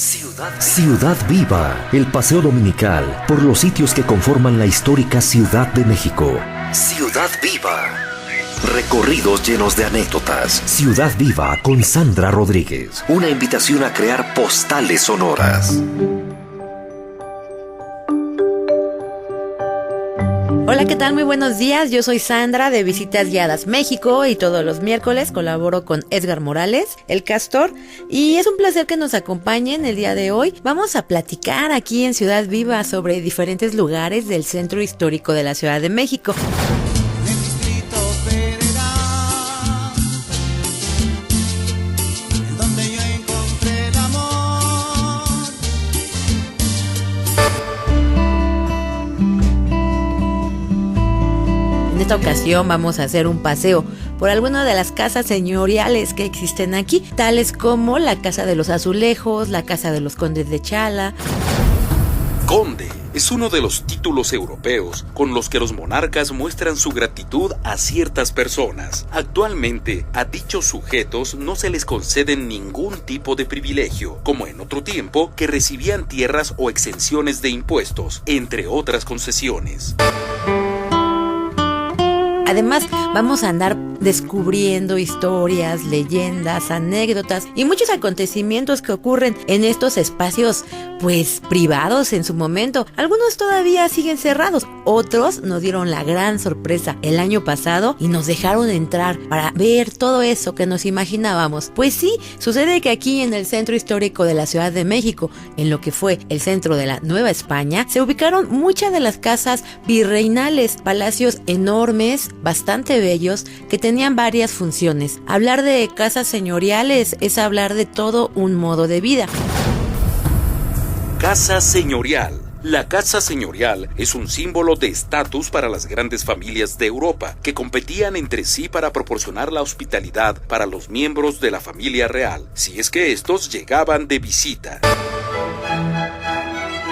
Ciudad Viva, el paseo dominical por los sitios que conforman la histórica Ciudad de México. Ciudad Viva. Recorridos llenos de anécdotas. Ciudad Viva con Sandra Rodríguez. Una invitación a crear postales sonoras. Hola, ¿qué tal? Muy buenos días. Yo soy Sandra de Visitas Guiadas México y todos los miércoles colaboro con Edgar Morales, el Castor, y es un placer que nos acompañen el día de hoy. Vamos a platicar aquí en Ciudad Viva sobre diferentes lugares del centro histórico de la Ciudad de México. En esta ocasión vamos a hacer un paseo por alguna de las casas señoriales que existen aquí, tales como la Casa de los Azulejos, la Casa de los Condes de Chala. Conde es uno de los títulos europeos con los que los monarcas muestran su gratitud a ciertas personas. Actualmente, a dichos sujetos no se les conceden ningún tipo de privilegio, como en otro tiempo que recibían tierras o exenciones de impuestos, entre otras concesiones. Además, vamos a andar descubriendo historias, leyendas, anécdotas y muchos acontecimientos que ocurren en estos espacios, pues, privados en su momento. Algunos todavía siguen cerrados, otros nos dieron la gran sorpresa el año pasado y nos dejaron entrar para ver todo eso que nos imaginábamos. Pues sí, sucede que aquí en el centro histórico de la Ciudad de México, en lo que fue el centro de la Nueva España, se ubicaron muchas de las casas virreinales, palacios enormes, bastante bellos, que tenían varias funciones. Hablar de casas señoriales es hablar de todo un modo de vida. Casa señorial. La casa señorial es un símbolo de estatus para las grandes familias de Europa, que competían entre sí para proporcionar la hospitalidad para los miembros de la familia real, si es que estos llegaban de visita.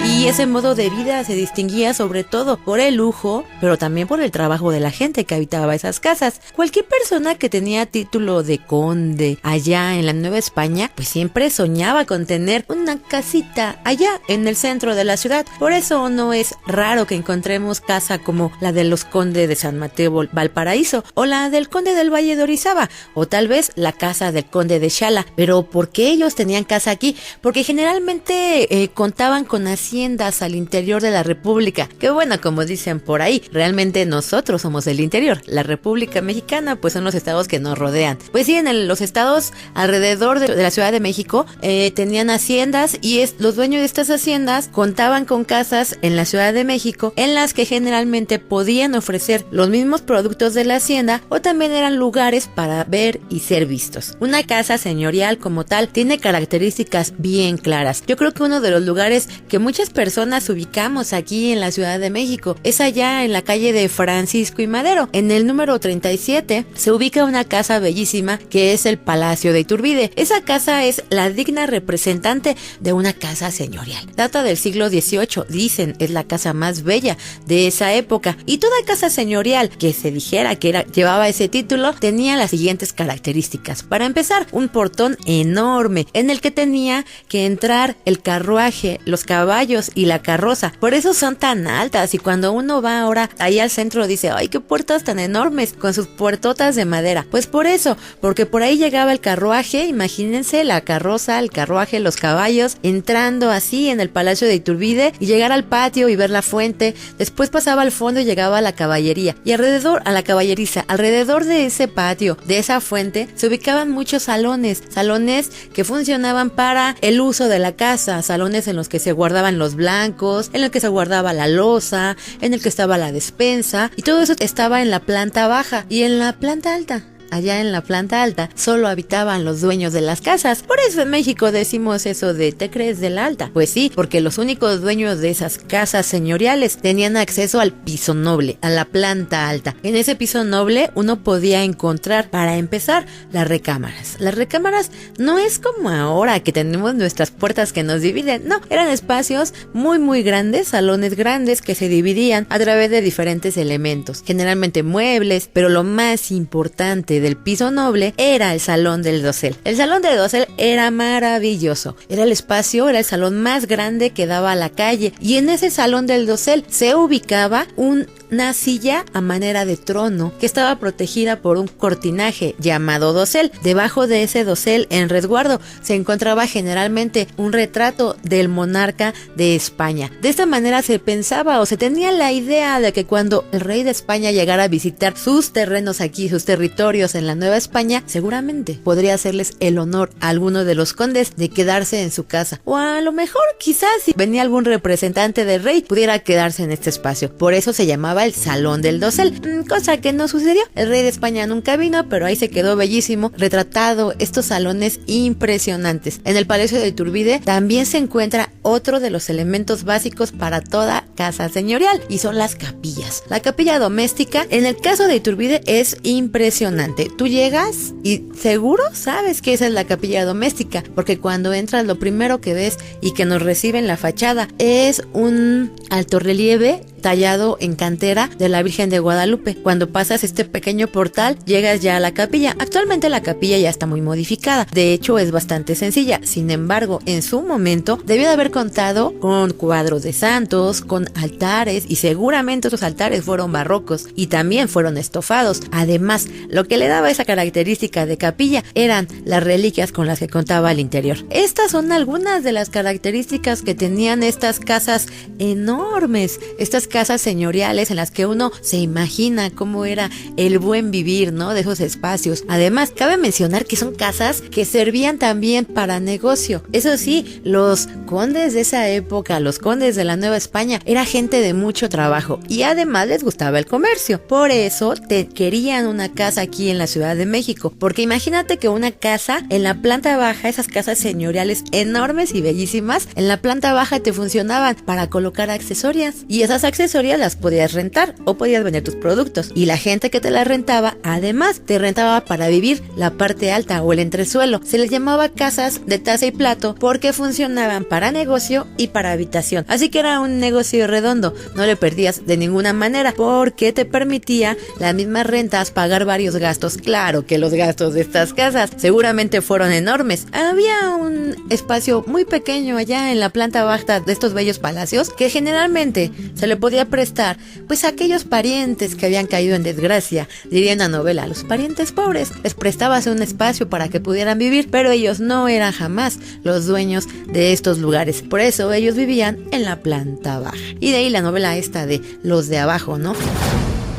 Y ese modo de vida se distinguía sobre todo por el lujo, pero también por el trabajo de la gente que habitaba esas casas. Cualquier persona que tenía título de conde allá en la Nueva España, pues siempre soñaba con tener una casita allá en el centro de la ciudad. Por eso no es raro que encontremos casa como la de los condes de San Mateo Valparaíso, o la del conde del Valle de Orizaba, o tal vez la casa del conde de Chala. Pero ¿por qué ellos tenían casa aquí? Porque generalmente contaban con haciendas al interior de la República, que bueno, como dicen por ahí, realmente nosotros somos el interior. La República Mexicana pues son los estados que nos rodean. Pues sí, en los estados alrededor de la Ciudad de México tenían haciendas y los dueños de estas haciendas contaban con casas en la Ciudad de México en las que generalmente podían ofrecer los mismos productos de la hacienda o también eran lugares para ver y ser vistos. Una casa señorial como tal tiene características bien claras. Yo creo que uno de los lugares que muchas personas ubicamos aquí en la Ciudad de México es allá en la calle de Francisco y Madero. En el número 37 se ubica una casa bellísima que es el Palacio de Iturbide. Esa casa es la digna representante de una casa señorial. Data del siglo XVIII, dicen, es la casa más bella de esa época. Y toda casa señorial que se dijera que llevaba ese título tenía las siguientes características. Para empezar, un portón enorme en el que tenía que entrar el carruaje, los caballos y la carroza. Por eso son tan altas y cuando uno va ahora ahí al centro dice, ¡ay, qué puertas tan enormes! Con sus puertotas de madera. Pues por eso, porque por ahí llegaba el carruaje, imagínense la carroza, el carruaje, los caballos, entrando así en el Palacio de Iturbide y llegar al patio y ver la fuente. Después pasaba al fondo y llegaba a la caballería. Y alrededor, a la caballeriza, alrededor de ese patio, de esa fuente, se ubicaban muchos salones que funcionaban para el uso de la casa, salones en los que se guardaban los blancos, en el que se guardaba la loza, en el que estaba la despensa, y todo eso estaba en la planta baja y en la planta alta. Allá en la planta alta solo habitaban los dueños de las casas. Por eso en México decimos eso de ¿te crees de la alta? Pues sí, porque los únicos dueños de esas casas señoriales tenían acceso al piso noble, a la planta alta. En ese piso noble uno podía encontrar, para empezar, las recámaras. Las recámaras no es como ahora que tenemos nuestras puertas que nos dividen, no, eran espacios muy muy grandes, salones grandes que se dividían a través de diferentes elementos, generalmente muebles, pero lo más importante parte del piso noble era el Salón del Dosel. El Salón del Dosel era maravilloso. Era el espacio, era el salón más grande que daba a la calle. Y en ese Salón del Dosel se ubicaba una silla a manera de trono que estaba protegida por un cortinaje llamado dosel. Debajo de ese dosel, en resguardo, se encontraba generalmente un retrato del monarca de España. De esta manera se pensaba o se tenía la idea de que cuando el rey de España llegara a visitar sus terrenos aquí, sus territorios en la Nueva España, seguramente podría hacerles el honor a alguno de los condes de quedarse en su casa. O a lo mejor, quizás, si venía algún representante del rey, pudiera quedarse en este espacio. Por eso se llamaba el Salón del Dosel, cosa que no sucedió. El rey de España nunca vino, pero ahí se quedó bellísimo retratado estos salones impresionantes. En el Palacio de Iturbide también se encuentra otro de los elementos básicos para toda casa señorial, y son las capillas. La capilla doméstica, en el caso de Iturbide, es impresionante. Tú llegas y seguro sabes que esa es la capilla doméstica, porque cuando entras lo primero que ves y que nos recibe en la fachada es un altorrelieve tallado en cantera de la Virgen de Guadalupe. Cuando pasas este pequeño portal, llegas ya a la capilla. Actualmente la capilla ya está muy modificada. De hecho, es bastante sencilla. Sin embargo, en su momento debió de haber contado con cuadros de santos, con altares, y seguramente esos altares fueron barrocos y también fueron estofados. Además, lo que le daba esa característica de capilla eran las reliquias con las que contaba al interior. Estas son algunas de las características que tenían estas casas enormes, estas casas señoriales en las que uno se imagina cómo era el buen vivir, ¿no?, de esos espacios. Además, cabe mencionar que son casas que servían también para negocio. Eso sí, los condes de esa época, los condes de la Nueva España, era gente de mucho trabajo y además les gustaba el comercio. Por eso te querían una casa aquí en la Ciudad de México, porque imagínate que una casa en la planta baja, esas casas señoriales enormes y bellísimas, en la planta baja te funcionaban para colocar accesorias, y esas accesorias las podías rentar o podías vender tus productos, y la gente que te las rentaba además te rentaba para vivir la parte alta o el entresuelo. Se les llamaba casas de taza y plato porque funcionaban para negocio y para habitación, así que era un negocio redondo. No le perdías de ninguna manera porque te permitía las mismas rentas pagar varios gastos. Claro que los gastos de estas casas seguramente fueron enormes. Había un espacio muy pequeño allá en la planta baja de estos bellos palacios que generalmente se le podía prestar pues a aquellos parientes que habían caído en desgracia. Diría una novela, los parientes pobres. Les prestabas un espacio para que pudieran vivir, pero ellos no eran jamás los dueños de estos lugares. Por eso ellos vivían en la planta baja. Y de ahí la novela esta de Los de Abajo, ¿no?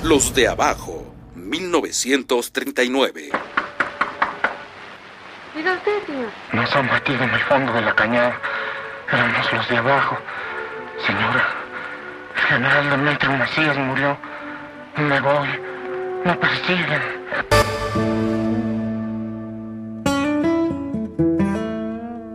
Los de Abajo, 1939. Mira usted, señor. Nos han batido en el fondo de la cañada. Éramos los de abajo. Señora, el general Demetrio Macías murió. Me voy. Me persiguen.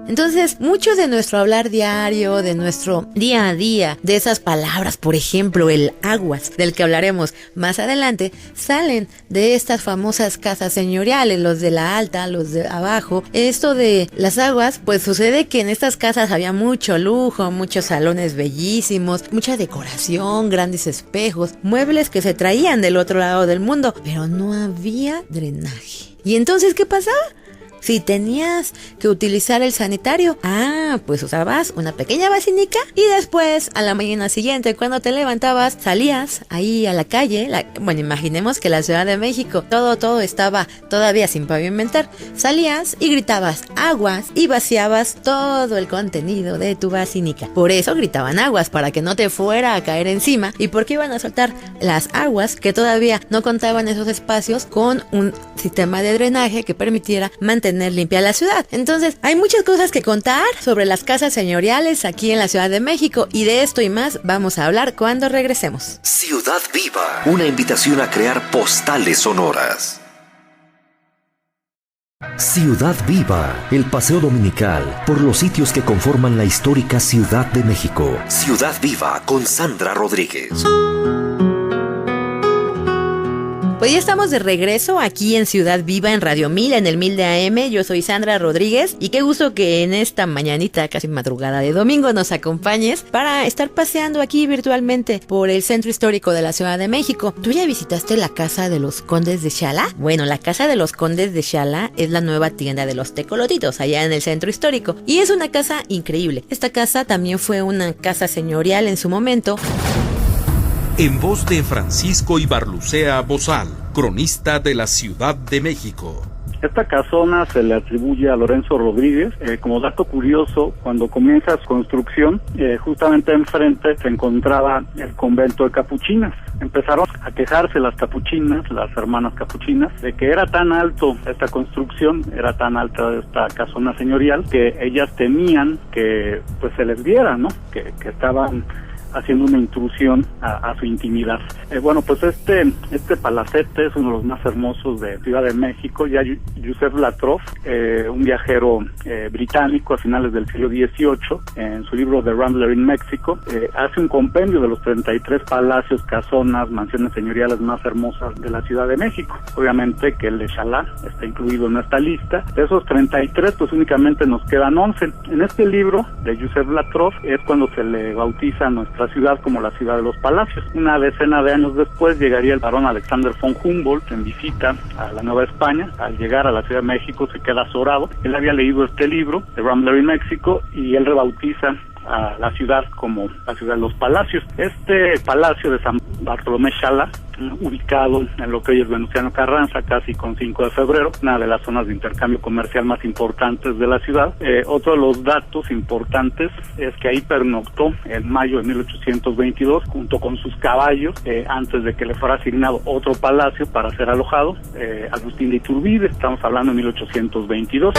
Entonces, mucho de nuestro hablar diario, de nuestro día a día, de esas palabras, por ejemplo, el aguas, del que hablaremos más adelante, salen de estas famosas casas señoriales, los de la alta, los de abajo. Esto de las aguas, pues sucede que en estas casas había mucho lujo, muchos salones bellísimos, mucha decoración, grandes espejos, muebles que se traían del otro lado del mundo, pero no había drenaje. ¿Y entonces qué pasaba? Si tenías que utilizar el sanitario, pues usabas una pequeña basinica y después a la mañana siguiente cuando te levantabas salías ahí a la calle. Bueno, imaginemos que la Ciudad de México todo estaba todavía sin pavimentar. Salías y gritabas aguas y vaciabas todo el contenido de tu basinica. Por eso gritaban aguas, para que no te fuera a caer encima, y porque iban a soltar las aguas que todavía no contaban esos espacios con un sistema de drenaje que permitiera mantener limpia la ciudad. Entonces, hay muchas cosas que contar sobre las casas señoriales aquí en la Ciudad de México, y de esto y más vamos a hablar cuando regresemos. Ciudad Viva, una invitación a crear postales sonoras. Ciudad Viva, el paseo dominical por los sitios que conforman la histórica Ciudad de México. Ciudad Viva con Sandra Rodríguez. Pues ya estamos de regreso aquí en Ciudad Viva, en Radio 1000, en el 1000 de AM. Yo soy Sandra Rodríguez y qué gusto que en esta mañanita, casi madrugada de domingo, nos acompañes para estar paseando aquí virtualmente por el centro histórico de la Ciudad de México. ¿Tú ya visitaste la casa de los Condes de Xala? Bueno, la casa de los Condes de Xala es la nueva tienda de los tecolotitos allá en el centro histórico y es una casa increíble. Esta casa también fue una casa señorial en su momento. En voz de Francisco Ibarlucea Bozal, cronista de la Ciudad de México. Esta casona se le atribuye a Lorenzo Rodríguez. Como dato curioso, cuando comienza su construcción, justamente enfrente se encontraba el convento de capuchinas. Empezaron a quejarse las capuchinas, las hermanas capuchinas, de que era tan alto esta construcción, era tan alta esta casona señorial, que ellas temían que pues se les viera, ¿no? Que estaban haciendo una intrusión a su intimidad. Bueno, pues este palacete es uno de los más hermosos de Ciudad de México. Ya Joseph Latrobe, un viajero británico a finales del siglo XVIII, en su libro The Rambler in Mexico, hace un compendio de los 33 palacios, casonas, mansiones señoriales más hermosas de la Ciudad de México. Obviamente que el de Xala está incluido en esta lista. De esos 33, pues únicamente nos quedan 11. En este libro de Joseph Latrobe es cuando se le bautiza a nuestra ciudad como la ciudad de los palacios. Una decena de años después llegaría el barón Alexander von Humboldt en visita a la Nueva España. Al llegar a la Ciudad de México se queda azorado. Él había leído este libro, The Rambler in Mexico, y él rebautiza a la ciudad como la ciudad de los palacios. Este palacio de San Bartolomé Xala, ubicado en lo que hoy es Venustiano Carranza, casi con 5 de febrero, una de las zonas de intercambio comercial más importantes de la ciudad. Otro de los datos importantes es que ahí pernoctó en mayo de 1822 junto con sus caballos, antes de que le fuera asignado otro palacio para ser alojado, Agustín de Iturbide. Estamos hablando de 1822.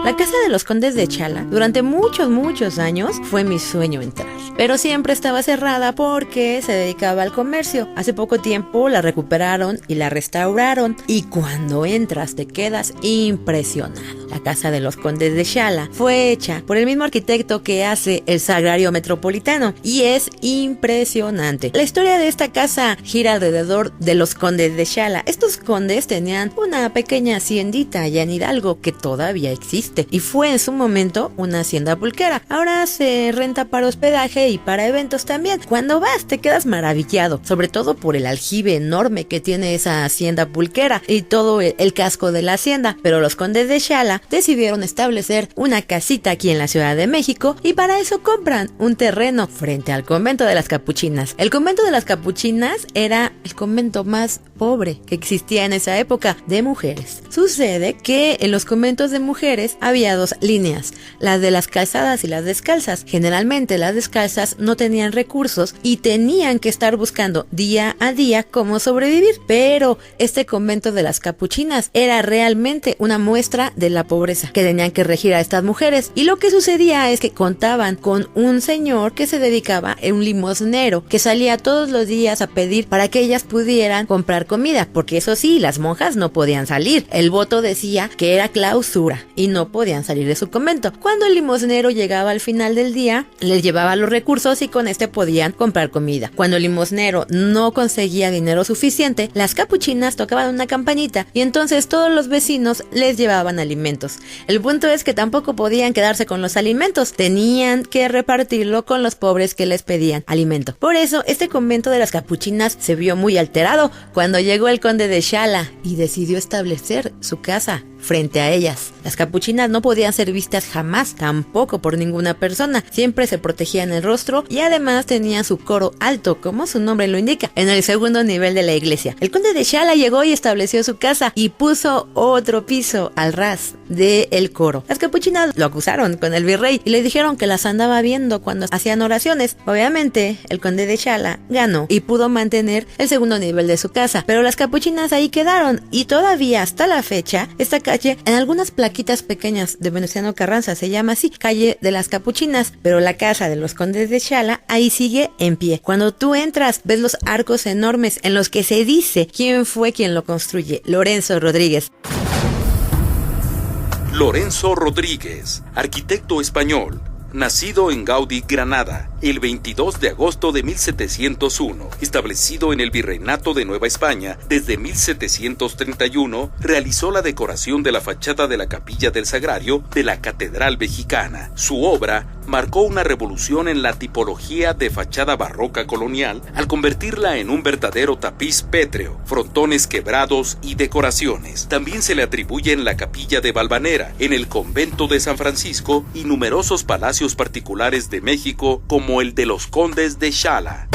La casa de los Condes de Xala durante muchos años fue mi sueño entrar, pero siempre estaba cerrada porque se dedicaba al comercio. Hace poco tiempo la recuperaron y la restauraron y cuando entras te quedas impresionado. La casa de los Condes de Xala fue hecha por el mismo arquitecto que hace el Sagrario Metropolitano y es impresionante. La historia de esta casa gira alrededor de los Condes de Xala. Estos condes tenían una pequeña haciendita allá en Hidalgo que todavía existe y fue en su momento una hacienda pulquera. Ahora se renta para hospedaje y para eventos también. Cuando vas te quedas maravillado, sobre todo por el aljibe enorme que tiene esa hacienda pulquera y todo el casco de la hacienda. Pero los Condes de Xala decidieron establecer una casita aquí en la Ciudad de México y para eso compran un terreno frente al convento de las Capuchinas. El convento de las Capuchinas era el convento más pobre que existía en esa época de mujeres. Sucede que en los conventos de mujeres había dos líneas, las de las calzadas y las descalzas. Generalmente las descalzas no tenían recursos y tenían que estar buscando día a día cómo sobrevivir, pero este convento de las Capuchinas era realmente una muestra de la pobreza que tenían que regir a estas mujeres. Y lo que sucedía es que contaban con un señor que se dedicaba a un limosnero que salía todos los días a pedir para que ellas pudieran comprar comida, porque eso sí, las monjas no podían salir. El voto decía que era clausura y no podían salir de su convento. Cuando el limosnero llegaba al final del día, les llevaba los recursos y con este podían comprar comida. Cuando el limosnero no conseguía dinero suficiente, las capuchinas tocaban una campanita y entonces todos los vecinos les llevaban alimentos. El punto es que tampoco podían quedarse con los alimentos, tenían que repartirlo con los pobres que les pedían alimento. Por eso este convento de las Capuchinas se vio muy alterado cuando llegó el conde de Xala y decidió establecer su casa frente a ellas. Las capuchinas no podían ser vistas jamás, tampoco por ninguna persona. Siempre se protegían el rostro y además tenían su coro alto, como su nombre lo indica, en el segundo nivel de la iglesia. El conde de Xala llegó y estableció su casa y puso otro piso al ras del coro. Las capuchinas lo acusaron con el virrey y le dijeron que las andaba viendo cuando hacían oraciones. Obviamente, el conde de Xala ganó y pudo mantener el segundo nivel de su casa, pero las capuchinas ahí quedaron y todavía hasta la fecha esta calle, en algunas plaquitas pequeñas de Venustiano Carranza se llama así, calle de las Capuchinas, pero la casa de los Condes de Xala ahí sigue en pie. Cuando tú entras ves los arcos enormes en los que se dice quién fue quien lo construye, Lorenzo Rodríguez. Lorenzo Rodríguez, arquitecto español, nacido en Gaudí, Granada, el 22 de agosto de 1701, establecido en el Virreinato de Nueva España desde 1731, realizó la decoración de la fachada de la Capilla del Sagrario de la Catedral Mexicana. Su obra marcó una revolución en la tipología de fachada barroca colonial al convertirla en un verdadero tapiz pétreo, frontones quebrados y decoraciones. También se le atribuyen la Capilla de Valvanera en el convento de San Francisco y numerosos palacios particulares de México como el de los condes de Xala.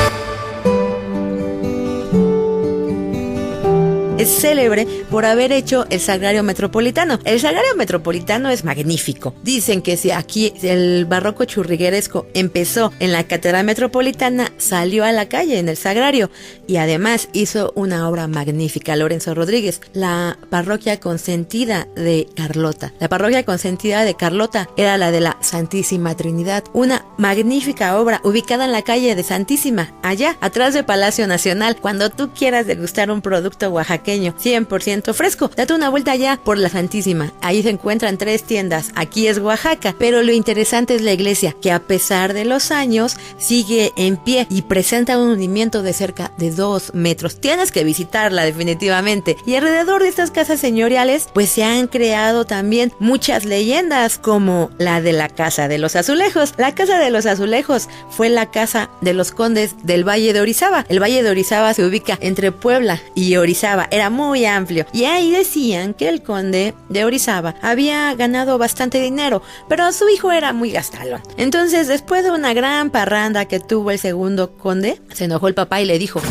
Es célebre por haber hecho el Sagrario Metropolitano. El Sagrario Metropolitano es magnífico. Dicen que si aquí el barroco churrigueresco empezó en la Catedral Metropolitana, salió a la calle en el Sagrario y además hizo una obra magnífica. Lorenzo Rodríguez, la parroquia consentida de Carlota. La parroquia consentida de Carlota era la de la Santísima Trinidad, una magnífica obra ubicada en la calle de Santísima, allá atrás del Palacio Nacional. Cuando tú quieras degustar un producto oaxaqueño 100% fresco, date una vuelta allá por la Santísima. Ahí se encuentran 3 tiendas. Aquí es Oaxaca, pero lo interesante es la iglesia, que a pesar de los años sigue en pie y presenta un hundimiento de cerca de 2 metros. Tienes que visitarla definitivamente. Y alrededor de estas casas señoriales pues se han creado también muchas leyendas, como la de la Casa de los Azulejos. La Casa de los Azulejos fue la casa de los condes del Valle de Orizaba. El Valle de Orizaba se ubica entre Puebla y Orizaba. Era muy amplio y ahí decían que el conde de Orizaba había ganado bastante dinero, pero su hijo era muy gastalón. Entonces, después de una gran parranda que tuvo el segundo conde, se enojó el papá y le dijo: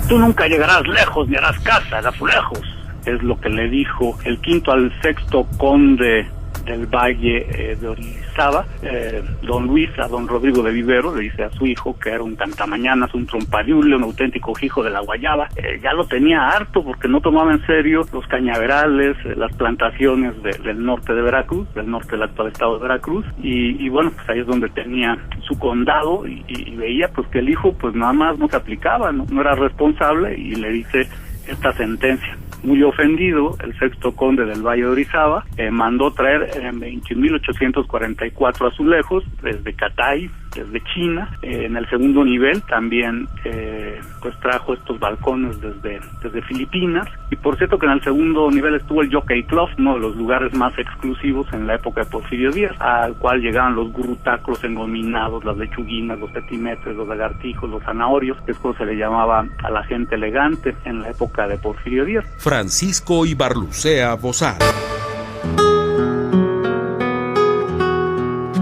tú nunca llegarás lejos ni harás casa de azulejos. Es lo que le dijo el quinto al sexto conde del Valle de Orizaba, don Luis, a don Rodrigo de Vivero, le dice a su hijo que era un cantamañanas, un trompadiule, un auténtico hijo de la guayaba. Ya lo tenía harto porque no tomaba en serio los cañaverales, las plantaciones del norte de Veracruz, del norte del actual estado de Veracruz, y bueno, pues ahí es donde tenía su condado y veía pues que el hijo pues nada más no se aplicaba, no era responsable, y le dice esta sentencia. Muy ofendido, el sexto conde del Valle de Orizaba mandó traer 21.844 azulejos desde Catay, desde China. En el segundo nivel también pues trajo estos balcones desde Filipinas. Y por cierto que en el segundo nivel estuvo el Jockey Club, uno de los lugares más exclusivos en la época de Porfirio Díaz, al cual llegaban los gurutacros engominados, las lechuguinas, los petimetres, los lagartijos, los zanahorios, que es como se le llamaba a la gente elegante en la época de Porfirio Díaz. Francisco Ibarlucea Bozar.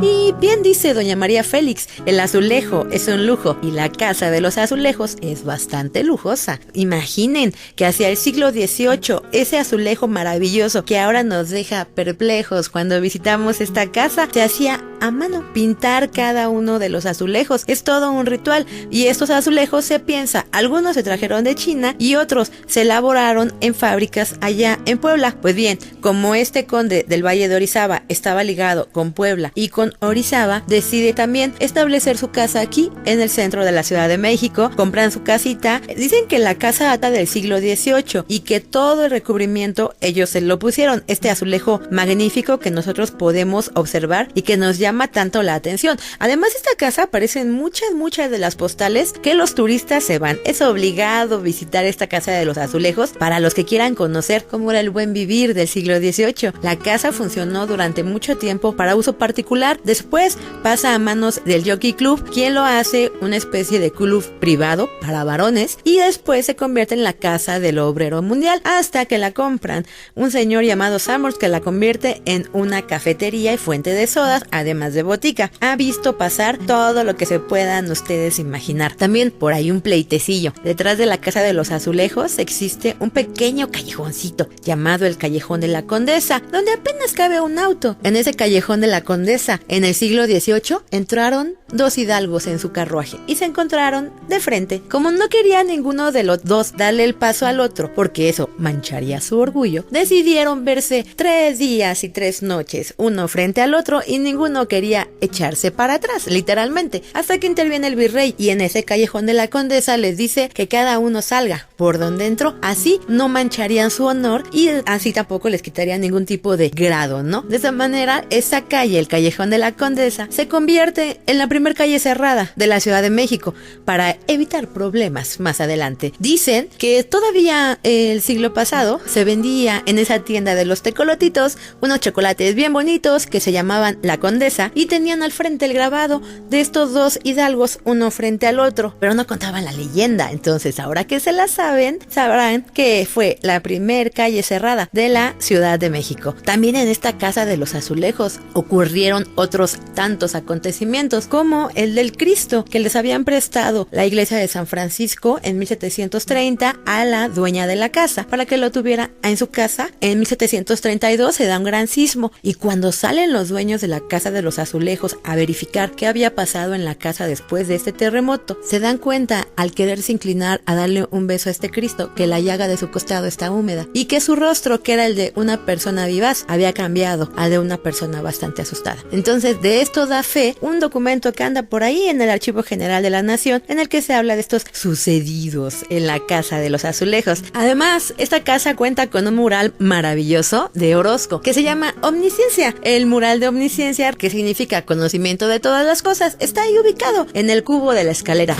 Y bien dice doña María Félix, el azulejo es un lujo y la Casa de los Azulejos es bastante lujosa. Imaginen que hacia el siglo XVIII ese azulejo maravilloso que ahora nos deja perplejos cuando visitamos esta casa se hacía a mano. Pintar cada uno de los azulejos es todo un ritual, y estos azulejos se piensa, algunos se trajeron de China y otros se elaboraron en fábricas allá en Puebla. Pues bien, como este conde del Valle de Orizaba estaba ligado con Puebla y con Orizaba, decide también establecer su casa aquí en el centro de la Ciudad de México. Compran su casita. Dicen que la casa data del siglo XVIII y que todo el recubrimiento ellos se lo pusieron. Este azulejo magnífico que nosotros podemos observar y que nos llama tanto la atención. Además, esta casa aparece en muchas de las postales que los turistas se van. Es obligado visitar esta Casa de los Azulejos para los que quieran conocer cómo era el buen vivir del siglo XVIII. La casa funcionó durante mucho tiempo para uso particular. Después pasa a manos del Jockey Club, quien lo hace una especie de club privado para varones, y después se convierte en la Casa del Obrero Mundial, hasta que la compran un señor llamado Summers, que la convierte en una cafetería y fuente de sodas, además de botica. Ha visto pasar todo lo que se puedan ustedes imaginar. También por ahí un pleitecillo. Detrás de la Casa de los Azulejos existe un pequeño callejoncito llamado el Callejón de la Condesa, donde apenas cabe un auto. En ese Callejón de la Condesa, en el siglo XVIII, entraron 2 hidalgos en su carruaje y se encontraron de frente. Como no quería ninguno de los dos darle el paso al otro, porque eso mancharía su orgullo, decidieron verse 3 días y 3 noches, uno frente al otro, y ninguno quería echarse para atrás, literalmente, hasta que interviene el virrey y en ese callejón de la Condesa les dice que cada uno salga por donde entró, así no mancharían su honor y así tampoco les quitaría ningún tipo de grado, ¿no? De esa manera, esa calle, el callejón de la Condesa, se convierte en la primera calle cerrada de la Ciudad de México para evitar problemas más adelante. Dicen que todavía el siglo pasado se vendía en esa tienda de los tecolotitos unos chocolates bien bonitos que se llamaban La Condesa y tenían al frente el grabado de estos 2 hidalgos uno frente al otro, pero no contaban la leyenda. Entonces, ahora que se la saben, sabrán que fue la primer calle cerrada de la Ciudad de México. También en esta Casa de los Azulejos ocurrieron otros tantos acontecimientos, como el del Cristo que les habían prestado la iglesia de San Francisco en 1730 a la dueña de la casa para que lo tuviera en su casa. En 1732 se da un gran sismo y cuando salen los dueños de la Casa de los Azulejos a verificar qué había pasado en la casa después de este terremoto, se dan cuenta, al quererse inclinar a darle un beso a este Cristo, que la llaga de su costado está húmeda y que su rostro, que era el de una persona vivaz, había cambiado al de una persona bastante asustada. Entonces, de esto da fe un documento que anda por ahí en el Archivo General de la Nación, en el que se habla de estos sucedidos en la Casa de los Azulejos. Además, esta casa cuenta con un mural maravilloso de Orozco que se llama Omnisciencia. El mural de Omnisciencia, que significa conocimiento de todas las cosas, está ahí ubicado en el cubo de la escalera.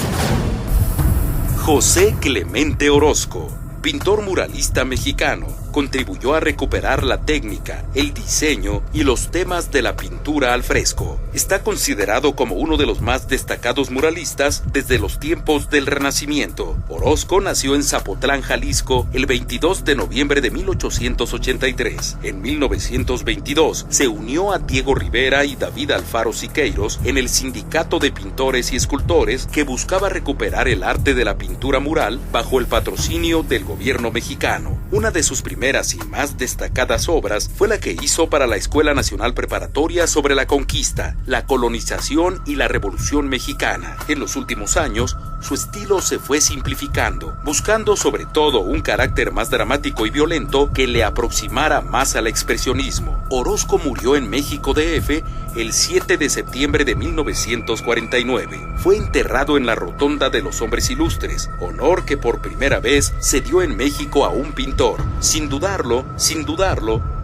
José Clemente Orozco, pintor muralista mexicano, contribuyó a recuperar la técnica, el diseño y los temas de la pintura al fresco. Está considerado como uno de los más destacados muralistas desde los tiempos del Renacimiento. Orozco nació en Zapotlán, Jalisco, el 22 de noviembre de 1883. En 1922 se unió a Diego Rivera y David Alfaro Siqueiros en el Sindicato de Pintores y Escultores, que buscaba recuperar el arte de la pintura mural bajo el patrocinio del gobierno mexicano. Una de sus primeras y más destacadas obras fue la que hizo para la Escuela Nacional Preparatoria sobre la Conquista, la colonización y la Revolución Mexicana. En los últimos años, su estilo se fue simplificando, buscando sobre todo un carácter más dramático y violento que le aproximara más al expresionismo. Orozco murió en México DF el 7 de septiembre de 1949. Fue enterrado en la Rotonda de los Hombres Ilustres, honor que por primera vez se dio en México a un pintor. Sin dudarlo,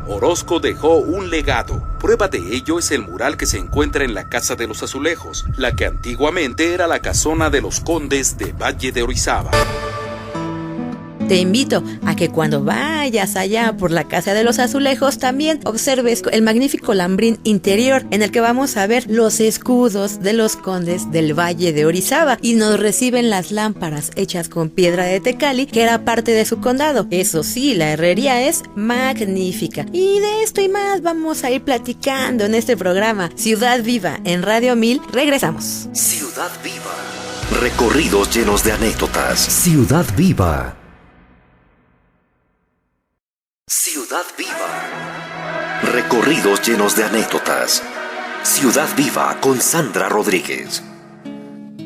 Orozco dejó un legado. Prueba de ello es el mural que se encuentra en la Casa de los Azulejos, la que antiguamente era la casona de los condes de Valle de Orizaba. Te invito a que cuando vayas allá por la Casa de los Azulejos también observes el magnífico lambrín interior en el que vamos a ver los escudos de los condes del Valle de Orizaba y nos reciben las lámparas hechas con piedra de Tecali, que era parte de su condado. Eso sí, la herrería es magnífica. Y de esto y más vamos a ir platicando en este programa Ciudad Viva en Radio 1000. Regresamos. Ciudad Viva. Recorridos llenos de anécdotas. Ciudad Viva. Ciudad Viva. Recorridos llenos de anécdotas. Ciudad Viva con Sandra Rodríguez.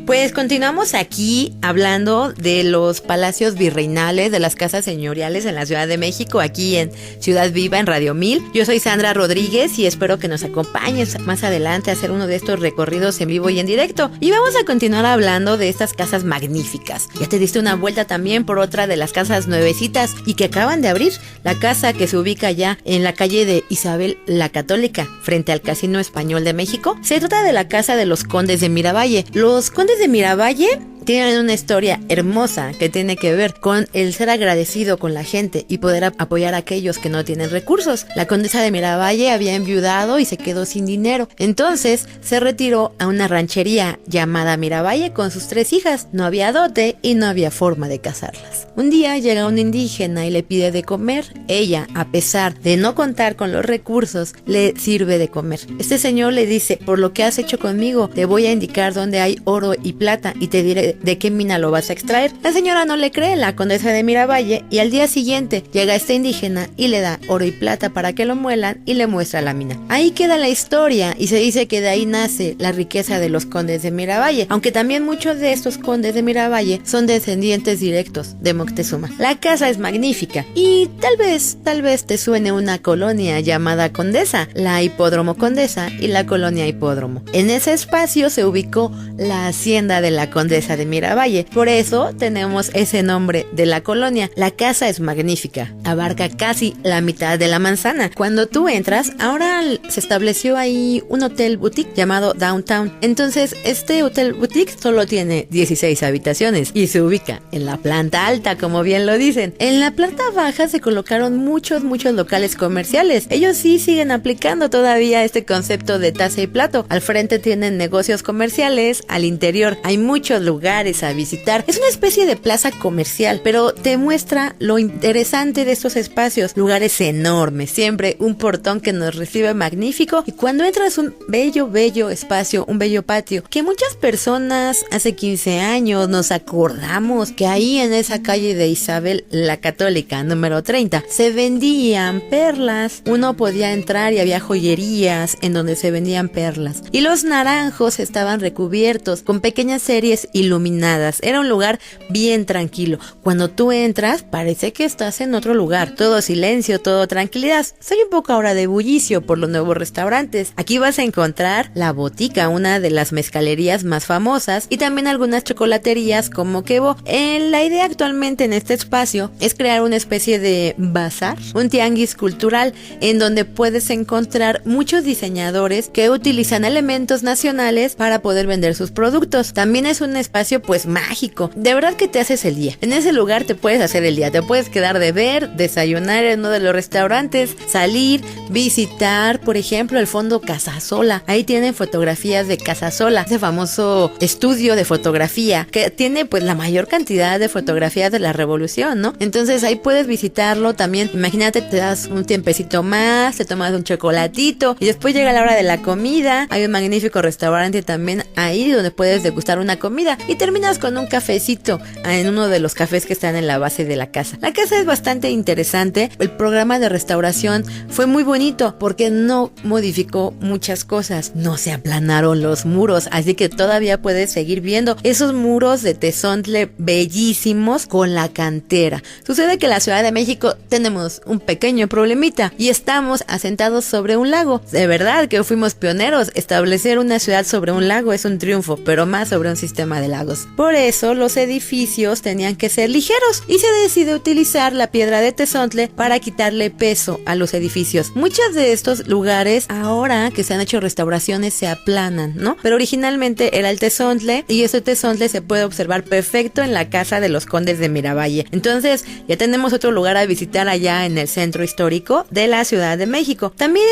Pues continuamos aquí hablando de los palacios virreinales, de las casas señoriales en la Ciudad de México, aquí en Ciudad Viva, en Radio 1000. Yo soy Sandra Rodríguez y espero que nos acompañes más adelante a hacer uno de estos recorridos en vivo y en directo. Y vamos a continuar hablando de estas casas magníficas. Ya te diste una vuelta también por otra de las casas nuevecitas y que acaban de abrir, la casa que se ubica ya en la calle de Isabel la Católica, frente al Casino Español de México. Se trata de la casa de los Condes de Miravalle. Los Condes de Miravalle tienen una historia hermosa que tiene que ver con el ser agradecido con la gente y poder apoyar a aquellos que no tienen recursos. La condesa de Miravalle había enviudado y se quedó sin dinero. Entonces se retiró a una ranchería llamada Miravalle con sus 3 hijas. No había dote y no había forma de casarlas. Un día llega un indígena y le pide de comer. Ella, a pesar de no contar con los recursos, le sirve de comer. Este señor le dice: por lo que has hecho conmigo, te voy a indicar dónde hay oro y plata y te diré preguntándole de qué mina lo vas a extraer. La señora no le cree, la condesa de Miravalle, y al día siguiente llega este indígena y le da oro y plata para que lo muelan y le muestra la mina. Ahí queda la historia y se dice que de ahí nace la riqueza de los condes de Miravalle, aunque también muchos de estos condes de Miravalle son descendientes directos de Moctezuma. La casa es magnífica y tal vez te suene una colonia llamada Condesa, la Hipódromo Condesa y la colonia Hipódromo. En ese espacio se ubicó la hacienda de la condesa de Miravalle, por eso tenemos ese nombre de la colonia. La casa es magnífica, abarca casi la mitad de la manzana. Cuando tú entras, ahora se estableció ahí un hotel boutique llamado Downtown. Entonces este hotel boutique solo tiene 16 habitaciones y se ubica en la planta alta, como bien lo dicen. En la planta baja se colocaron muchos locales comerciales. Ellos sí siguen aplicando todavía este concepto de taza y plato. Al frente tienen negocios comerciales, al interior hay muchos lugares a visitar. Es una especie de plaza comercial, pero te muestra lo interesante de estos espacios. Lugares enormes, siempre un portón que nos recibe magnífico, y cuando entras un bello espacio, un bello patio, que muchas personas hace 15 años nos acordamos que ahí en esa calle de Isabel la Católica, número 30, se vendían perlas. Uno podía entrar y había joyerías en donde se vendían perlas, y los naranjos estaban recubiertos con pequeñas series iluminadas. Era un lugar bien tranquilo. Cuando tú entras parece que estás en otro lugar, todo silencio, todo tranquilidad. Soy un poco ahora de bullicio por los nuevos restaurantes. Aquí vas a encontrar La Botica, una de las mezcalerías más famosas, y también algunas chocolaterías como Quebo. La idea actualmente en este espacio es crear una especie de bazar, un tianguis cultural, en donde puedes encontrar muchos diseñadores que utilizan elementos nacionales para poder vender sus productos. También es un espacio pues mágico, de verdad que te haces el día. En ese lugar te puedes hacer el día, te puedes quedar de ver, desayunar en uno de los restaurantes, salir, visitar, por ejemplo, el fondo Casasola. Ahí tienen fotografías de Casasola, ese famoso estudio de fotografía que tiene pues la mayor cantidad de fotografías de la revolución, ¿no? Entonces ahí puedes visitarlo también. Imagínate, te das un tiempecito más, te tomas un chocolatito y después llega la hora de la comida. Hay un magnífico restaurante también ahí donde puedes degustar una comida y terminas con un cafecito en uno de los cafés que están en la base de la casa. La casa es bastante interesante. El programa de restauración fue muy bonito porque no modificó muchas cosas. No se aplanaron los muros, así que todavía puedes seguir viendo esos muros de tezontle bellísimos con la cantera. Sucede que en la Ciudad de México tenemos un pequeño problemita y estamos asentados sobre un lago. De verdad que fuimos pioneros. Establecer una ciudad sobre un lago es un triunfo, pero más sobre un sistema de lagos. Por eso los edificios tenían que ser ligeros y se decide utilizar la piedra de tezontle para quitarle peso a los edificios. Muchos de estos lugares, ahora que se han hecho restauraciones, se aplanan, ¿no? Pero originalmente era el tezontle, y ese tezontle se puede observar perfecto en la casa de los condes de Miravalle. Entonces ya tenemos otro lugar a visitar allá en el centro histórico de la Ciudad de México. También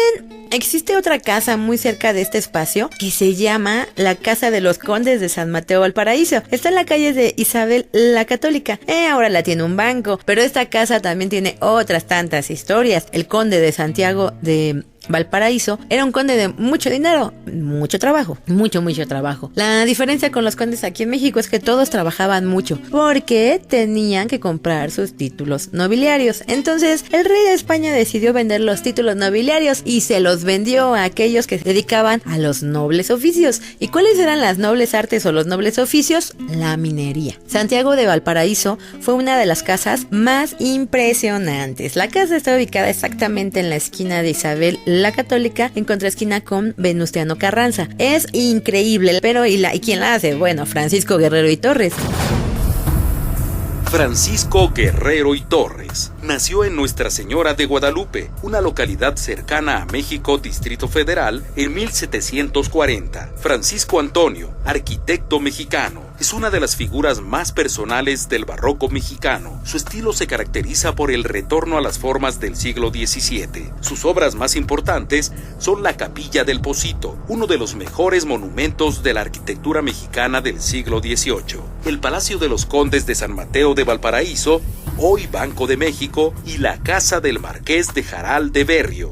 existe otra casa muy cerca de este espacio que se llama la Casa de los Condes de San Mateo Valparaíso. Está en la calle de Isabel la Católica. Ahora la tiene un banco, pero esta casa también tiene otras tantas historias. El conde de Santiago de Valparaíso era un conde de mucho dinero, mucho trabajo. La diferencia con los condes aquí en México es que todos trabajaban mucho porque tenían que comprar sus títulos nobiliarios. Entonces el rey de España decidió vender los títulos nobiliarios y se los vendió a aquellos que se dedicaban a los nobles oficios. ¿Y cuáles eran las nobles artes o los nobles oficios? La minería. Santiago de Valparaíso fue una de las casas más impresionantes. La casa está ubicada exactamente en la esquina de Isabel la Católica, en contraesquina con Venustiano Carranza. Es increíble, pero ¿y quién la hace? Bueno, Francisco Guerrero y Torres. Francisco Guerrero y Torres nació en Nuestra Señora de Guadalupe, una localidad cercana a México, Distrito Federal, en 1740. Francisco Antonio, arquitecto mexicano, es una de las figuras más personales del barroco mexicano. Su estilo se caracteriza por el retorno a las formas del siglo XVII. Sus obras más importantes son la Capilla del Pocito, uno de los mejores monumentos de la arquitectura mexicana del siglo XVIII, el Palacio de los Condes de San Mateo de Valparaíso, hoy Banco de México, y la Casa del Marqués de Jaral de Berrio.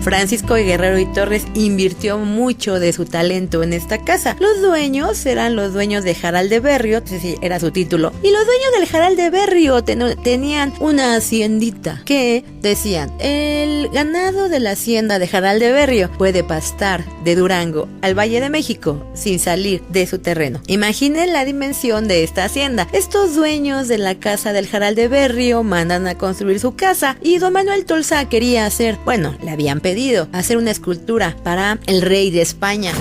Francisco Guerrero y Torres invirtió mucho de su talento en esta casa. Los dueños eran los dueños de Jaral de Berrio, sí, era su título, y los dueños del Jaral de Berrio tenían una haciendita que decían: el ganado de la hacienda de Jaral de Berrio puede pastar de Durango al Valle de México sin salir de su terreno. Imaginen la dimensión de esta hacienda. Estos dueños de la casa del Jaral de Berrio mandan a construir su casa y don Manuel Tolsá quería hacer, le habían pedido hacer una escultura para el rey de España.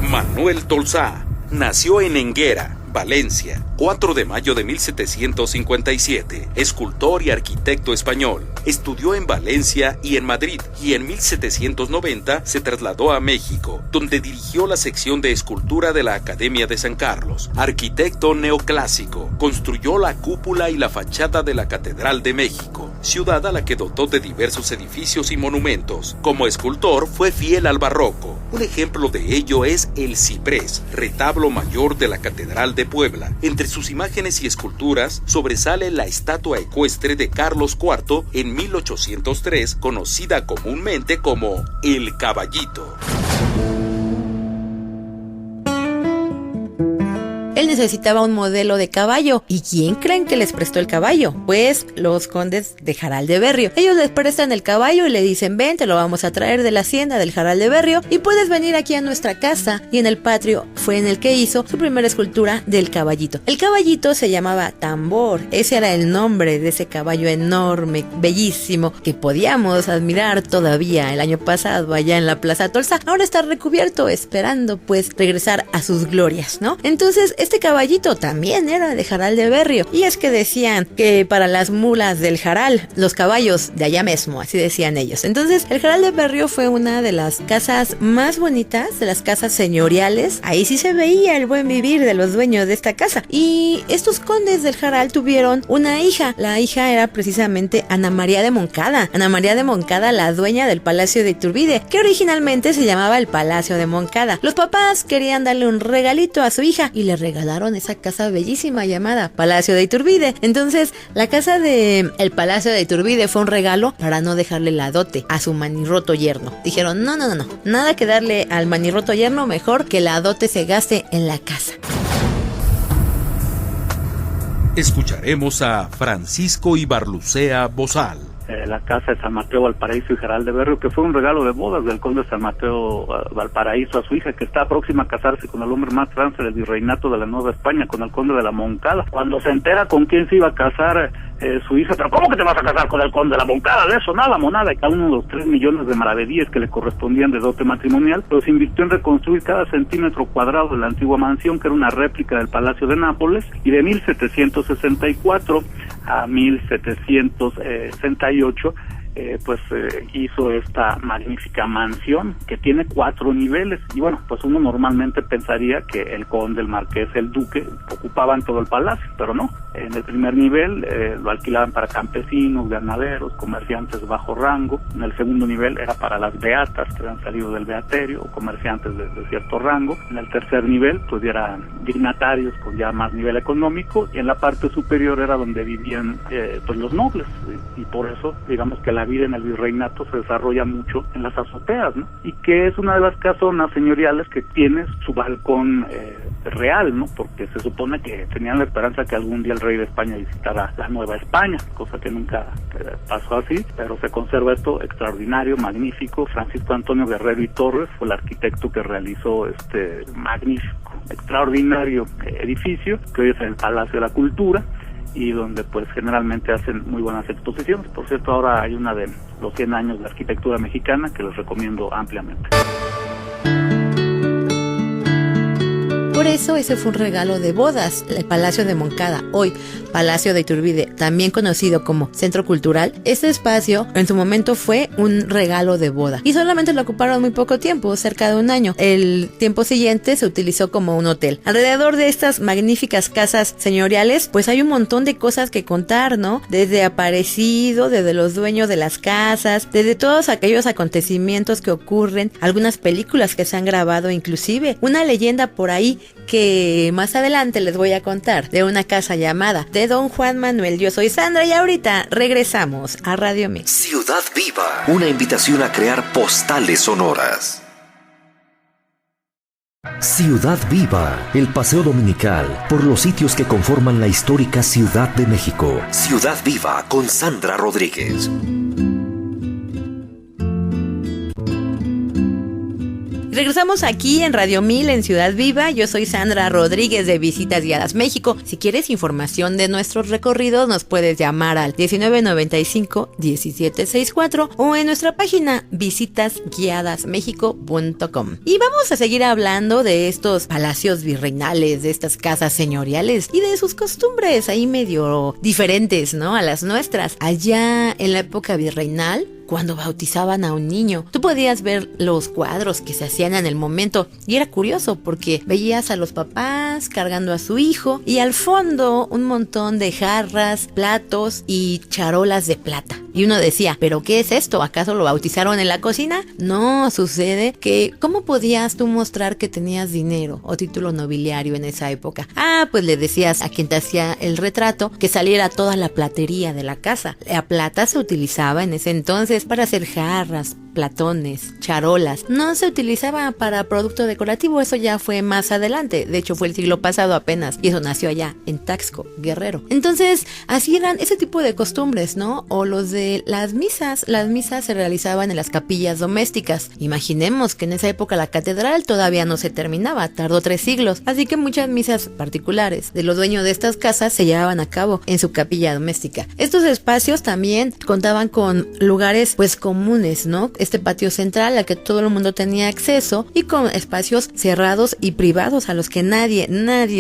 Manuel Tolsá nació en Enguera, Valencia, 4 de mayo de 1757, escultor y arquitecto español. Estudió en Valencia y en Madrid y en 1790 se trasladó a México, donde dirigió la sección de escultura de la Academia de San Carlos. Arquitecto neoclásico, construyó la cúpula y la fachada de la Catedral de México, ciudad a la que dotó de diversos edificios y monumentos. Como escultor fue fiel al barroco. Un ejemplo de ello es el Ciprés, retablo mayor de la Catedral de Puebla. Entre sus imágenes y esculturas sobresale la estatua ecuestre de Carlos IV en 1803, conocida comúnmente como El Caballito. Él necesitaba un modelo de caballo. ¿Y quién creen que les prestó el caballo? Pues los condes de Jaral de Berrio. Ellos les prestan el caballo y le dicen: ven, te lo vamos a traer de la hacienda del Jaral de Berrio y puedes venir aquí a nuestra casa. Y en el patio fue en el que hizo su primera escultura del caballito. El caballito se llamaba Tambor. Ese era el nombre de ese caballo enorme, bellísimo, que podíamos admirar todavía el año pasado allá en la Plaza Tolsá. Ahora está recubierto, esperando pues regresar a sus glorias, ¿no? Entonces, este caballito también era de Jaral de Berrio, y es que decían que para las mulas del Jaral, los caballos de allá mismo, así decían ellos. Entonces, el Jaral de Berrio fue una de las casas más bonitas, de las casas señoriales. Ahí sí se veía el buen vivir de los dueños de esta casa. Y estos condes del Jaral tuvieron una hija. La hija era precisamente Ana María de Moncada. Ana María de Moncada, la dueña del Palacio de Iturbide, que originalmente se llamaba el Palacio de Moncada. Los papás querían darle un regalito a su hija y le regalaron esa casa bellísima llamada Palacio de Iturbide. Entonces, la casa de el Palacio de Iturbide fue un regalo para no dejarle la dote a su manirroto yerno. Dijeron: no, nada que darle al manirroto yerno, mejor que la dote se gaste en la casa. Escucharemos a Francisco Ibarlucea Bozal. La casa de San Mateo Valparaíso y Jaral de Berrio, que fue un regalo de bodas del conde de San Mateo Valparaíso a su hija, que está próxima a casarse con el hombre más grande del virreinato de la Nueva España, con el conde de la Moncada. Cuando se entera con quién se iba a casar su hija: pero ¿cómo que te vas a casar con el conde de la Moncada? De eso nada, monada. Y cada uno de los 3 millones de maravedíes que le correspondían de dote matrimonial, los invirtió en reconstruir cada centímetro cuadrado de la antigua mansión, que era una réplica del Palacio de Nápoles, y de 1764 a 1768 hizo esta magnífica mansión que tiene 4 niveles. Y bueno, pues uno normalmente pensaría que el conde, el marqués, el duque ocupaban todo el palacio, pero no. En el primer nivel lo alquilaban para campesinos, ganaderos, comerciantes de bajo rango. En el segundo nivel era para las beatas que habían salido del beaterio, o comerciantes de cierto rango. En el tercer nivel pues eran dignatarios con ya más nivel económico, y en la parte superior era donde vivían pues los nobles. Y por eso digamos que la vida en el virreinato se desarrolla mucho en las azoteas, ¿no? Y que es una de las casonas señoriales que tiene su balcón real, ¿no? Porque se supone que tenían la esperanza que algún día el rey de España visitara la Nueva España, cosa que nunca pasó así, pero se conserva esto extraordinario, magnífico. Francisco Antonio Guerrero y Torres fue el arquitecto que realizó este magnífico, extraordinario edificio, que hoy es el Palacio de la Cultura, y donde pues generalmente hacen muy buenas exposiciones. Por cierto, ahora hay una de los 100 años de arquitectura mexicana que les recomiendo ampliamente. Por eso ese fue un regalo de bodas. El Palacio de Moncada, hoy Palacio de Iturbide, también conocido como Centro Cultural, este espacio en su momento fue un regalo de boda y solamente lo ocuparon muy poco tiempo, cerca de un año. El tiempo siguiente se utilizó como un hotel. Alrededor de estas magníficas casas señoriales pues hay un montón de cosas que contar, ¿no? Desde aparecido, desde los dueños de las casas, desde todos aquellos acontecimientos que ocurren, algunas películas que se han grabado, inclusive una leyenda por ahí que más adelante les voy a contar de una casa llamada de Don Juan Manuel. Yo soy Sandra y ahorita regresamos a Radio Mix. Ciudad Viva, una invitación a crear postales sonoras. Ciudad Viva, el paseo dominical por los sitios que conforman la histórica Ciudad de México. Ciudad Viva con Sandra Rodríguez. Regresamos aquí en Radio 1000 en Ciudad Viva. Yo soy Sandra Rodríguez de Visitas Guiadas México. Si quieres información de nuestros recorridos, nos puedes llamar al 1995-1764 o en nuestra página visitasguiadasmexico.com. Y vamos a seguir hablando de estos palacios virreinales, de estas casas señoriales y de sus costumbres ahí medio diferentes, ¿no?, a las nuestras. Allá en la época virreinal, cuando bautizaban a un niño, tú podías ver los cuadros que se hacían en el momento y era curioso porque veías a los papás cargando a su hijo y al fondo un montón de jarras, platos y charolas de plata. Y uno decía, ¿pero qué es esto? ¿Acaso lo bautizaron en la cocina? No, sucede que ¿cómo podías tú mostrar que tenías dinero o título nobiliario en esa época? Pues le decías a quien te hacía el retrato que saliera toda la platería de la casa. La plata se utilizaba en ese entonces para hacer jarras, platones, charolas. No se utilizaba para producto decorativo, eso ya fue más adelante. De hecho, fue el siglo pasado apenas y eso nació allá en Taxco, Guerrero. Entonces, así eran ese tipo de costumbres, ¿no? O los de las misas. Las misas se realizaban en las capillas domésticas. Imaginemos que en esa época la catedral todavía no se terminaba, tardó 3 siglos. Así que muchas misas particulares de los dueños de estas casas se llevaban a cabo en su capilla doméstica. Estos espacios también contaban con lugares pues comunes, ¿no? Este patio central al que todo el mundo tenía acceso y con espacios cerrados y privados a los que nadie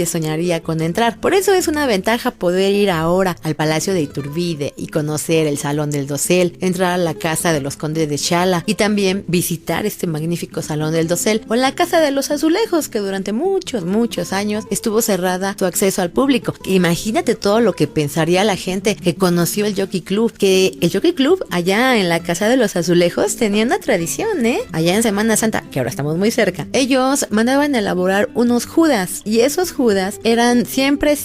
soñaría con entrar. Por eso es una ventaja poder ir ahora al Palacio de Iturbide y conocer el Salón del Dosel, entrar a la casa de los condes de Chala y también visitar este magnífico Salón del Dosel o la Casa de los Azulejos, que durante muchos años estuvo cerrada su acceso al público. Imagínate todo lo que pensaría la gente que conoció el Jockey Club, que el Jockey Club allá en la Casa de los Azulejos tenía una tradición, allá en Semana Santa, que ahora estamos muy cerca. Ellos mandaban a elaborar unos judas y esos judas eran siempre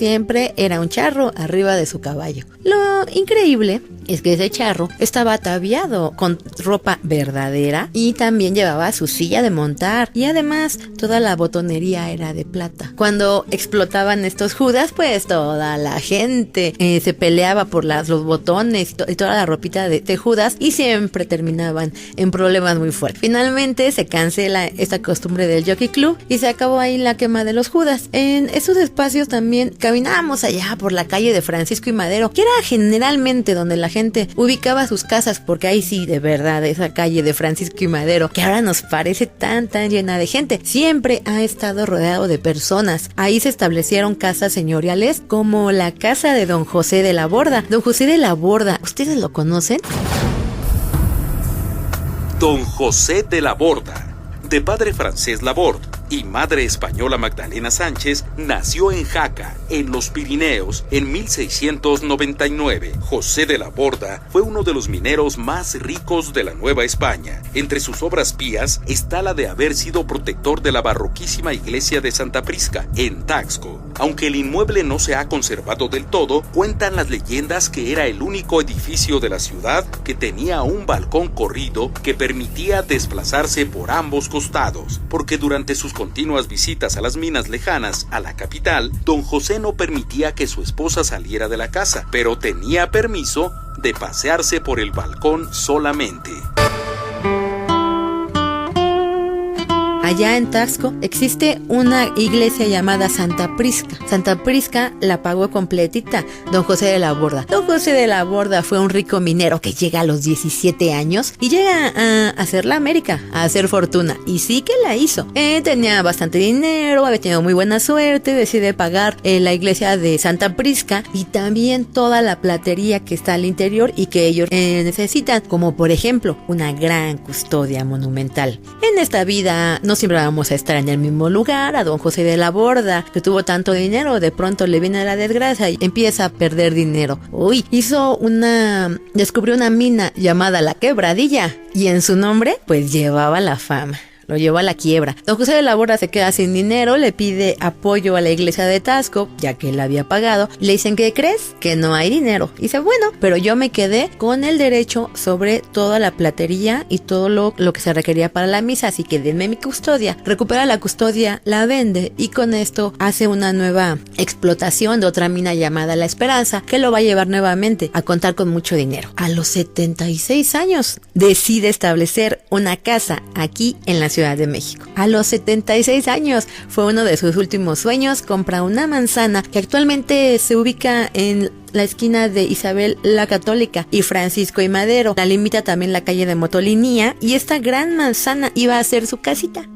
era un charro arriba de su caballo. Lo increíble es que ese charro estaba ataviado con ropa verdadera y también llevaba su silla de montar y además toda la botonería era de plata. Cuando explotaban estos judas, pues toda la gente se peleaba por los botones y toda la ropita de judas y siempre terminaban en problemas muy fuertes. Finalmente se cancela esta costumbre del Jockey Club y se acabó ahí la quema de los judas. En esos espacios también caminábamos allá por la calle de Francisco y Madero, que era generalmente donde la gente ubicaba sus casas, porque ahí sí, de verdad, esa calle de Francisco y Madero, que ahora nos parece tan llena de gente, siempre ha estado rodeado de personas. Ahí se establecieron casas señoriales como la casa de Don José de la Borda. Don José de la Borda, ¿ustedes lo conocen? Don José de la Borda, de padre francés Laborde y madre española Magdalena Sánchez, nació en Jaca, en los Pirineos, en 1699. José de la Borda fue uno de los mineros más ricos de la Nueva España. Entre sus obras pías está la de haber sido protector de la barroquísima iglesia de Santa Prisca, en Taxco. Aunque el inmueble no se ha conservado del todo, cuentan las leyendas que era el único edificio de la ciudad que tenía un balcón corrido que permitía desplazarse por ambos costados, porque durante sus continuas visitas a las minas lejanas a la capital, don José no permitía que su esposa saliera de la casa, pero tenía permiso de pasearse por el balcón solamente. Allá en Taxco existe una iglesia llamada Santa Prisca. Santa Prisca la pagó completita don José de la Borda. Don José de la Borda fue un rico minero que llega a los 17 años y llega a hacer la América, a hacer fortuna. Y sí que la hizo. Tenía bastante dinero, había tenido muy buena suerte, decide pagar la iglesia de Santa Prisca y también toda la platería que está al interior y que ellos necesitan, como por ejemplo una gran custodia monumental. En esta vida no siempre vamos a estar en el mismo lugar. A don José de la Borda, que tuvo tanto dinero, de pronto le viene la desgracia y empieza a perder dinero. Descubrió una mina llamada La Quebradilla y en su nombre pues llevaba la fama. lo llevó a la quiebra. Don José de la Borda se queda sin dinero, le pide apoyo a la iglesia de Taxco, ya que él había pagado. Le dicen, ¿qué crees? Que no hay dinero. Y dice, bueno, pero yo me quedé con el derecho sobre toda la platería y todo lo que se requería para la misa, así que denme mi custodia. Recupera la custodia, la vende y con esto hace una nueva explotación de otra mina llamada La Esperanza, que lo va a llevar nuevamente a contar con mucho dinero. A los 76 años decide establecer una casa aquí en la Ciudad de México. A los 76 años fue uno de sus últimos sueños, compra una manzana que actualmente se ubica en la esquina de Isabel la Católica y Francisco y Madero. La limita también la calle de Motolinía y esta gran manzana iba a ser su casita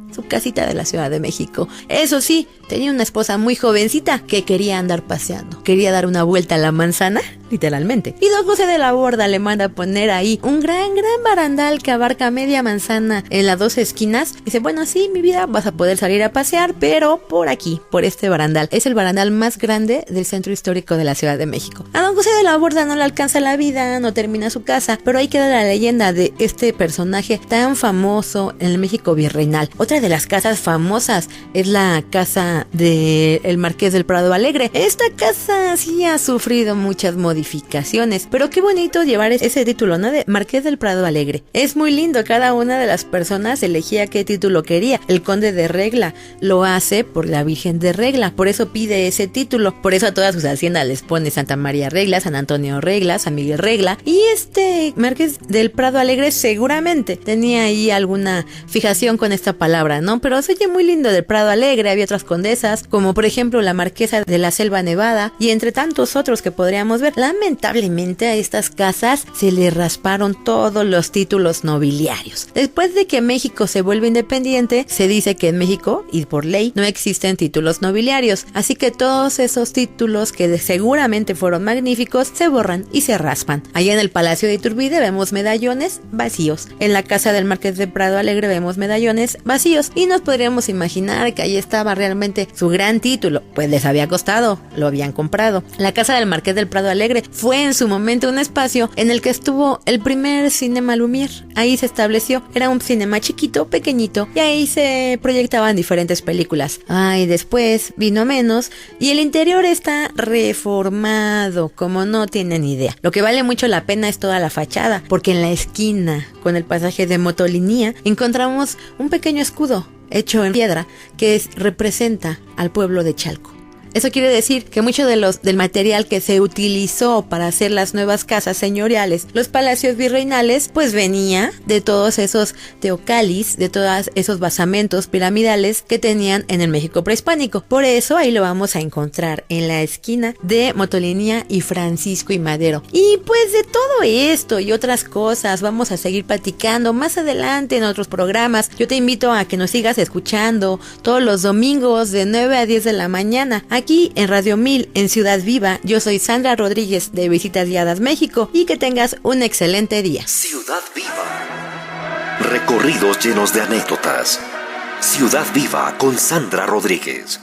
de la Ciudad de México. Eso sí, tenía una esposa muy jovencita que quería andar paseando. Quería dar una vuelta a la manzana, literalmente. Y don José de la Borda le manda a poner ahí un gran barandal que abarca media manzana en las dos esquinas. Dice, bueno, sí, mi vida, vas a poder salir a pasear, pero por aquí, por este barandal. Es el barandal más grande del centro histórico de la Ciudad de México. A don José de la Borda no le alcanza la vida, no termina su casa, pero ahí queda la leyenda de este personaje tan famoso en el México virreinal. Otra de las casas famosas es la casa del Marqués del Prado Alegre. Esta casa sí ha sufrido muchas modificaciones, pero qué bonito llevar ese título, ¿no? De Marqués del Prado Alegre. Es muy lindo, cada una de las personas elegía qué título quería. El Conde de Regla lo hace por la Virgen de Regla, por eso pide ese título. Por eso a todas sus haciendas les pone Santa María Regla, San Antonio Regla, San Miguel Regla. Y este Marqués del Prado Alegre seguramente tenía ahí alguna fijación con esta palabra, ¿no? Pero se oye muy lindo del Prado Alegre. Había otras condesas, como por ejemplo la Marquesa de la Selva Nevada, y entre tantos otros que podríamos ver. Lamentablemente a estas casas se le rasparon todos los títulos nobiliarios. Después de que México se vuelve independiente, se dice que en México, y por ley, no existen títulos nobiliarios, así que todos esos títulos que seguramente fueron magníficos se borran y se raspan. Allá en el Palacio de Iturbide vemos medallones vacíos. En la casa del Marqués de Prado Alegre vemos medallones vacíos y nos podríamos imaginar que ahí estaba realmente su gran título, pues les había costado, lo habían comprado. La casa del Marqués del Prado Alegre fue en su momento un espacio en el que estuvo el primer Cinema Lumière. Ahí se estableció, era un cinema chiquito, pequeñito, y ahí se proyectaban diferentes películas. Después vino menos y el interior está reformado, como no tienen idea. Lo que vale mucho la pena es toda la fachada, porque en la esquina, con el pasaje de Motolinía, encontramos un pequeño escudo hecho en piedra que representa al pueblo de Chalco. Eso quiere decir que mucho del material que se utilizó para hacer las nuevas casas señoriales, los palacios virreinales, pues venía de todos esos teocalis, de todos esos basamentos piramidales que tenían en el México prehispánico. Por eso ahí lo vamos a encontrar en la esquina de Motolinía y Francisco y Madero. Y pues de todo esto y otras cosas vamos a seguir platicando más adelante en otros programas. Yo te invito a que nos sigas escuchando todos los domingos de 9 a 10 de la mañana. Aquí en Radio 1000 en Ciudad Viva, yo soy Sandra Rodríguez de Visitas Guiadas México y que tengas un excelente día. Ciudad Viva. Recorridos llenos de anécdotas. Ciudad Viva con Sandra Rodríguez.